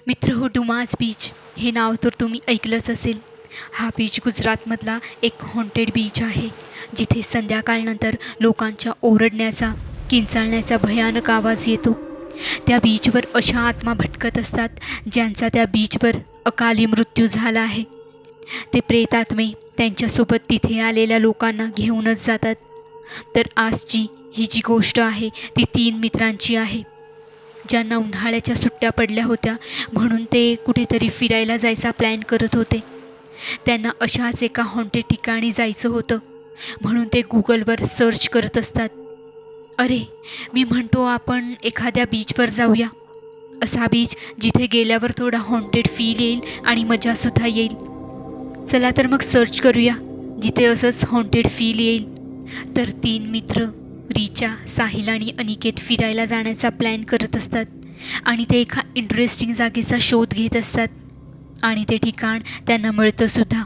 मित्र हो, Dumas beach हे नाव तर तुम्ही ऐकलंच असेल. हा बीच गुजरातमधला एक हॉन्टेड बीच आहे, जिथे संध्याकाळनंतर लोकांच्या ओरडण्याचा, किंचाळण्याचा भयानक आवाज येतो. त्या बीचवर अशा आत्मा भटकत असतात ज्यांचा त्या बीचवर अकाली मृत्यू झाला आहे. ते प्रेतात्मे त्यांच्यासोबत तिथे आलेल्या लोकांना घेऊनच जातात. तर आजची ही जी गोष्ट आहे ती 3 मित्रांची आहे, ज्यांना उन्हाळ्याच्या सुट्ट्या पडल्या होत्या म्हणून ते कुठेतरी फिरायला जायचा प्लॅन करत होते. त्यांना अशाच एका हॉन्टेड ठिकाणी जायचं होतं म्हणून ते गुगलवर सर्च करत असतात. अरे, मी म्हणतो आपण एखाद्या बीचवर जाऊया, असा बीच जिथे गेल्यावर थोडा हॉन्टेड फील येईल आणि मजासुद्धा येईल. चला तर मग सर्च करूया जिथे असंच हॉन्टेड फील येईल. तर 3 मित्र रिचा, साहिल आणि अनिकेत फिरायला जाण्याचा प्लॅन करत असतात आणि ते एका इंटरेस्टिंग जागेचा शोध घेत असतात आणि ते ठिकाण त्यांना मिळतंसुद्धा.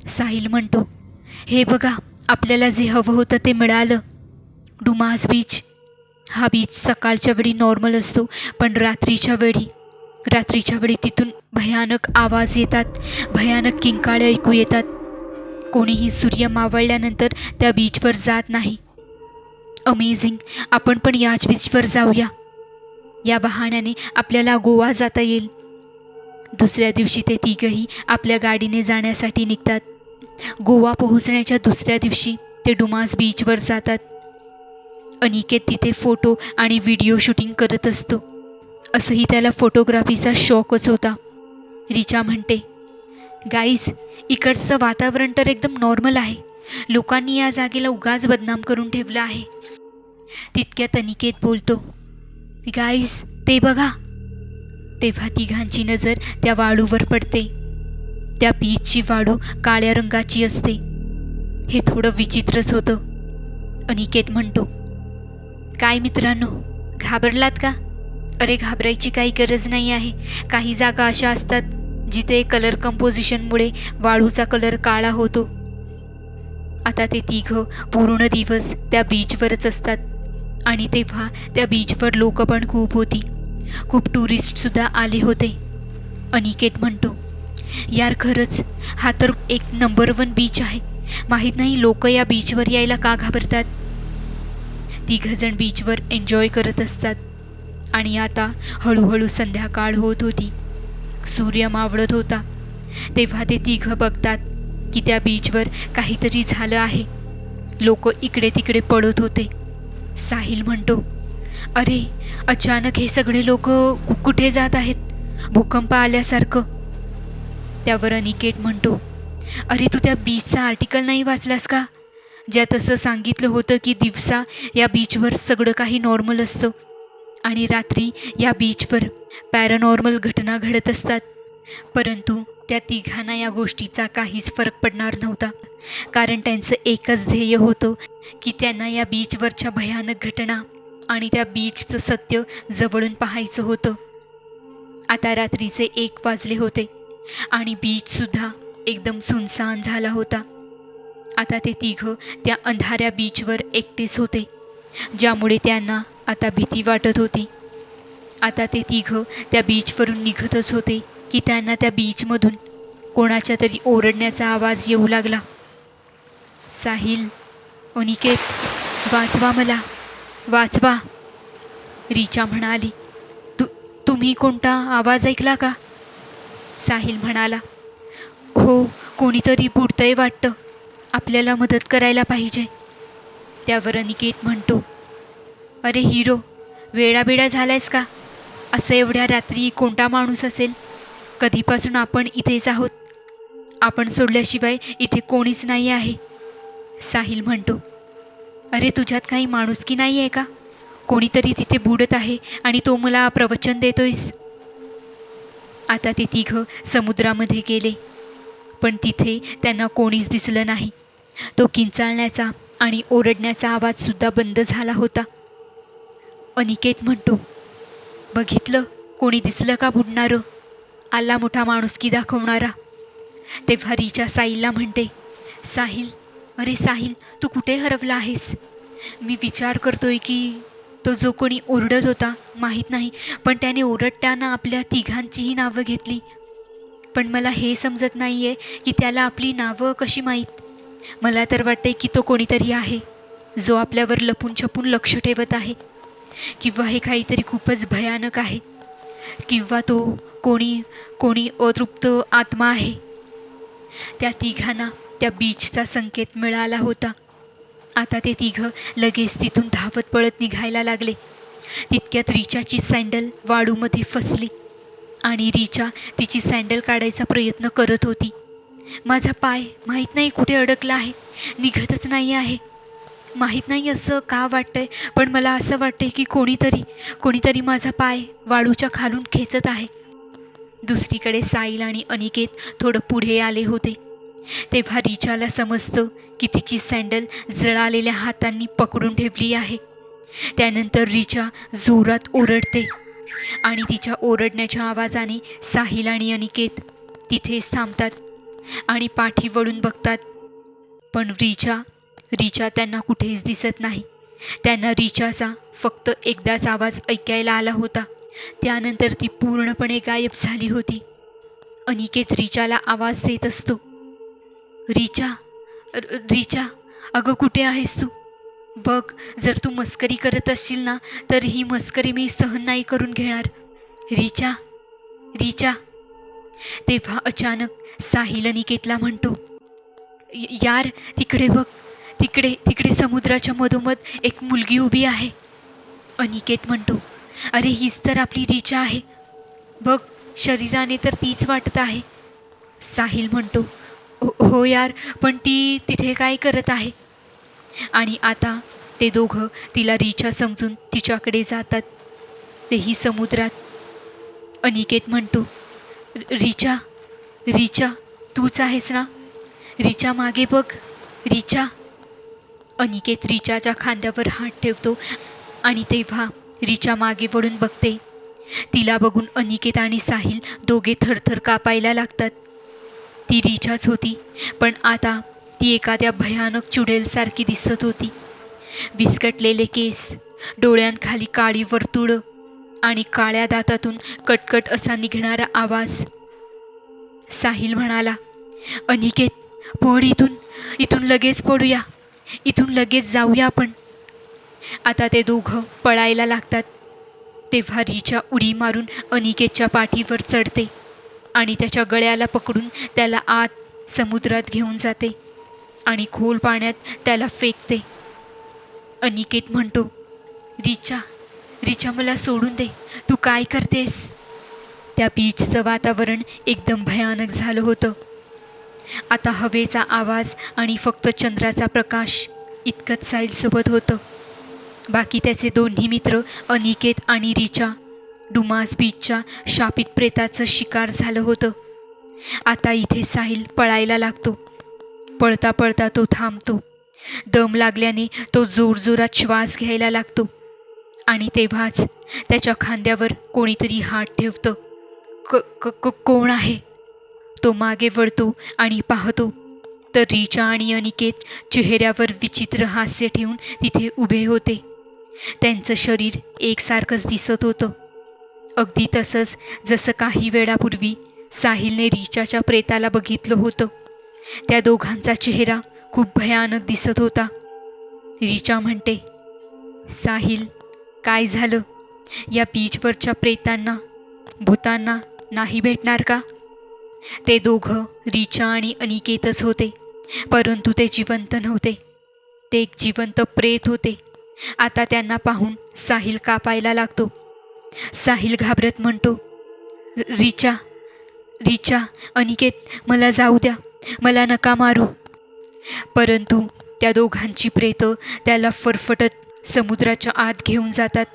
साहिल म्हणतो, हे बघा, आपल्याला जे हवं होतं ते मिळालं. Dumas beach. हा बीच सकाळच्या वेळी नॉर्मल असतो, पण रात्रीच्या वेळी तिथून भयानक आवाज येतात, भयानक किंकाळे ऐकू येतात. कोणीही सूर्य मावळल्यानंतर त्या बीचवर जात नाही. अमेझिंग, आपण पण याच बीचवर जाऊया. या बहाण्याने आपल्याला गोवा जाता येईल. दुसऱ्या दिवशी ते तिघंही आपल्या गाडीने जाण्यासाठी निघतात. गोवा पोहोचण्याच्या दुसऱ्या दिवशी ते डुमास बीचवर जातात. अनिकेत तिथे फोटो आणि व्हिडिओ शूटिंग करत असतो. असंही त्याला फोटोग्राफीचा शौकच होता. रिचा म्हणते, गाईज, इकडचं वातावरण तर एकदम नॉर्मल आहे. लोकांनी या जागेला उगाच बदनाम करून ठेवलं आहे. तितक्यात अनिकेत बोलतो, गाईज, ते बघा. तेव्हा तिघांची नजर त्या वाळूवर पडते. त्या बीचची वाळू काळ्या रंगाची असते. हे थोडं विचित्रच होतं. अनिकेत म्हणतो, काय मित्रांनो, घाबरलात का? अरे, घाबरायची काही गरज नाही आहे. काही जागा अशा असतात जिथे कलर कंपोजिशनमुळे वाळूचा कलर काळा होतो. आता ते तिघं पूर्ण दिवस त्या बीचवरच असतात आणि तेव्हा त्या बीचवर लोक पण खूप होती. खूप टुरिस्टसुद्धा आले होते. अनिकेत म्हणतो, यार खरंच हा तर एक नंबर 1 बीच आहे. माहीत नाही लोक या बीचवर यायला का घाबरतात. तिघंजण बीचवर एन्जॉय करत असतात आणि आता हळूहळू संध्याकाळ होत होती. सूर्य मावळत होता. तेव्हा ते तिघं बघतात की त्या बीचवर काहीतरी झालं आहे. लोक इकडे तिकडे पडत होते. साहिल म्हणतो, अरे, अचानक हे सगळे लोक कुठे जात आहेत, भूकंप आल्यासारखं. त्यावर अनिकेत म्हणतो, अरे, तू त्या बीचचा आर्टिकल नाही वाचलास का, ज्यात असं सांगितलं होतं की दिवसा या बीचवर सगळं काही नॉर्मल असतं आणि रात्री या बीचवर पॅरानॉर्मल घटना घडत असतात. परंतु त्या तिघांना या गोष्टीचा काहीच फरक पडणार नव्हता, कारण त्यांचं एकच ध्येय होतं की त्यांना या बीचवरच्या भयानक घटना आणि त्या बीचचं सत्य जवळून पाहायचं होतं. आता रात्रीचे 1 वाजले होते आणि बीचसुद्धा एकदम सुनसान झाला होता. आता ते तिघं त्या अंधाऱ्या बीचवर एकटेच होते, ज्यामुळे त्यांना आता भीती वाटत होती. आता ते तिघं त्या बीचवरून निघतच होते की त्यांना त्या बीचमधून कोणाच्या तरी ओरडण्याचा आवाज येऊ लागला. साहिल, अनिकेत, वाचवा मला, वाचवा. रिचा म्हणाली, तुम्ही कोणता आवाज ऐकला का? साहिल म्हणाला, हो, कोणीतरी बुडतंय वाटतं, आपल्याला मदत करायला पाहिजे. त्यावर अनिकेत म्हणतो, अरे हिरो, वेडाबेडा झालायस का? असं एवढ्या रात्री कोणता माणूस असेल? कधीपासून आपण इथेच आहोत. आपण सोडल्याशिवाय इथे कोणीच नाही आहे. साहिल म्हणतो, अरे, तुझ्यात काही माणुसकी नाही आहे का? कोणीतरी तिथे बुडत आहे आणि तो मला प्रवचन देतोयस. आता ते तिघं समुद्रामध्ये गेले, पण तिथे त्यांना कोणीच दिसलं नाही. तो किंचाळण्याचा आणि ओरडण्याचा आवाजसुद्धा बंद झाला होता. अनिकेत म्हणतो, बघितलं, कोणी दिसलं का बुडणारं? आला मोठा माणुसकी दाखवणारा. तेव्हा रिचा साहिलला म्हणते, साहिल, अरे साहिल, तू कुठे हरवला आहेस? मी विचार करतोय की तो जो कोणी ओरडत होता माहीत नाही, पण त्याने ओरडताना आपल्या तिघांचीही नावं घेतली. पण मला हे समजत नाही आहे की त्याला आपली नावं कशी माहीत. मला तर वाटते की तो कोणीतरी आहे जो आपल्यावर लपून छपून लक्ष ठेवत आहे, किंवा हे काहीतरी खूपच भयानक आहे, किंवा तो कोणी कोणी अतृप्त आत्मा आहे. त्या तिघांना त्या बीचचा संकेत मिळाला होता. आता ते तिघं लगेच तिथून धावत पळत निघायला लागले. तितक्यात रिचाची सँडल वाळूमध्ये फसली आणि रिचा तिची सँडल काढायचा प्रयत्न करत होती. माझा पाय माहीत नाही कुठे अडकला आहे, निघतच नाही आहे. माहीत नाही असं का वाटतंय, पण मला असं वाटतंय की कोणीतरी माझा पाय वाळूच्या खालून खेचत आहे. दुसरीकडे साहिल आणि अनिकेत थोडं पुढे आले होते. तेव्हा रिचाला समजतं की तिची सँडल जळालेल्या हातांनी पकडून ठेवली आहे. त्यानंतर रिचा जोरात ओरडते आणि तिच्या ओरडण्याच्या आवाजाने साहिल आणि अनिकेत तिथेच थांबतात आणि पाठी वळून बघतात. पण रिचा त्यांना कुठेच दिसत नाही. त्यांना रिचाचा फक्त एकदाच आवाज ऐकायला आला होता. त्यानंतर ती पूर्णपणे गायब झाली होती. अनिकेत रिचाला आवाज देत असतो, रिचा, अगं कुठे आहेस तू? बघ, जर तू मस्करी करत असशील ना तर ही मस्करी मी सहन नाही करून घेणार. रिचा. तेव्हा अचानक साहिल अनिकेतला म्हणतो, यार तिकडे बघ, तिकडे समुद्राच्या मधोमध एक मुलगी उभी आहे. अनिकेत म्हणतो, अरे हीच तर आपली रिचा आहे. बघ, शरीराने तर तीच वाटत आहे. साहिल म्हणतो, हो यार, पण ती तिथे काय करत आहे? आणि आता ते दोघं तिला रिचा समजून तिच्याकडे जातात, तेही समुद्रात. अनिकेत म्हणतो, रिचा तूच आहेस ना? रिचा मागे बघ, रिचा. अनिकेत रिचाच्या खांद्यावर हात ठेवतो आणि तेव्हा रिचा मागे वळून बघते. तिला बघून अनिकेत आणि साहिल दोघे थरथर कापायला लागतात. ती रिचाच होती, पण आता ती एखाद्या भयानक चुडेलसारखी दिसत होती. विस्कटलेले केस, डोळ्यांखाली काळी वर्तुळं आणि काळ्या दातातून कटकट असा निघणारा आवाज. साहिल म्हणाला, अनिकेत पळ इथून लगेच पडूया, इथून लगेच जाऊया आपण. आता ते दोघं पळायला लागतात. तेव्हा रिचा उडी मारून अनिकेतच्या पाठीवर चढते आणि त्याच्या गळ्याला पकडून त्याला आत समुद्रात घेऊन जाते आणि खोल पाण्यात त्याला फेकते. अनिकेत म्हणतो, रिचा मला सोडून दे, तू काय करतेस? त्या बीचचं वातावरण एकदम भयानक झालं होतं. आता हवेचा आवाज आणि फक्त चंद्राचा प्रकाश इतकंच साहिलसोबत होतं. बाकी त्याचे दोन्ही मित्र अनिकेत आणि रिचा डुमास बीचच्या शापित प्रेताचं शिकार झालं होतं. आता इथे साहिल पळायला लागतो. पळता पळता तो थांबतो. दम लागल्याने तो जोरजोरात श्वास घ्यायला लागतो आणि तेव्हाच त्याच्या खांद्यावर कोणीतरी हात ठेवतं. कोण आहे? तो मागे वळतो आणि पाहतो तर रिचा आणि अनिकेत चेहऱ्यावर विचित्र हास्य ठेवून तिथे उभे होते. त्यांचं शरीर एकसारखंच दिसत होतं, अगदी तसंच जसं काही वेळापूर्वी साहिलने रिचाच्या प्रेताला बघितलं होतं. त्या दोघांचा चेहरा खूप भयानक दिसत होता. रिचा म्हणते, साहिल, काय झालं? या बीचवरच्या प्रेतांना, भूतांना नाही भेटणार का? ते दोघं रिचा आणि अनिकेतच होते, परंतु ते जिवंत नव्हते. ते एक जिवंत प्रेत होते. आता त्यांना पाहून साहिल कापायला लागतो. साहिल घाबरत म्हणतो, रिचा, अनिकेत, मला जाऊ द्या, मला नका मारू. परंतु त्या दोघांची प्रेतं त्याला फरफटत समुद्राच्या आत घेऊन जातात,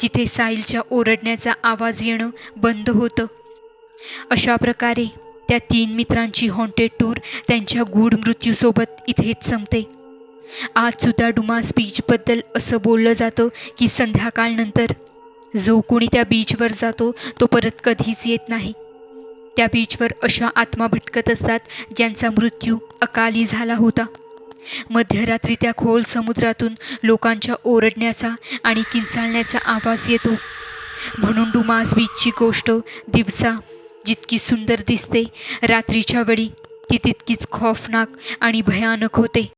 जिथे साहिलच्या ओरडण्याचा आवाज येणं बंद होतं. अशा प्रकारे त्या 3 मित्रांची हॉन्टेड टूर त्यांच्या गूढ मृत्यूसोबत इथेच संपते. आजसुद्धा डुमास बीचबद्दल असं बोललं जातं की संध्याकाळनंतर जो कोणी त्या बीचवर जातो तो परत कधीच येत नाही. त्या बीचवर अशा आत्मा भटकत असतात ज्यांचा मृत्यू अकाली झाला होता. मध्यरात्री त्या खोल समुद्रातून लोकांच्या ओरडण्याचा आणि किंचाळण्याचा आवाज येतो. म्हणून डुमास बीचची गोष्ट दिवसा जितकी सुंदर दिसते, रात्रीच्या वेळी ती तितकीच खौफनाक आणि भयानक होते.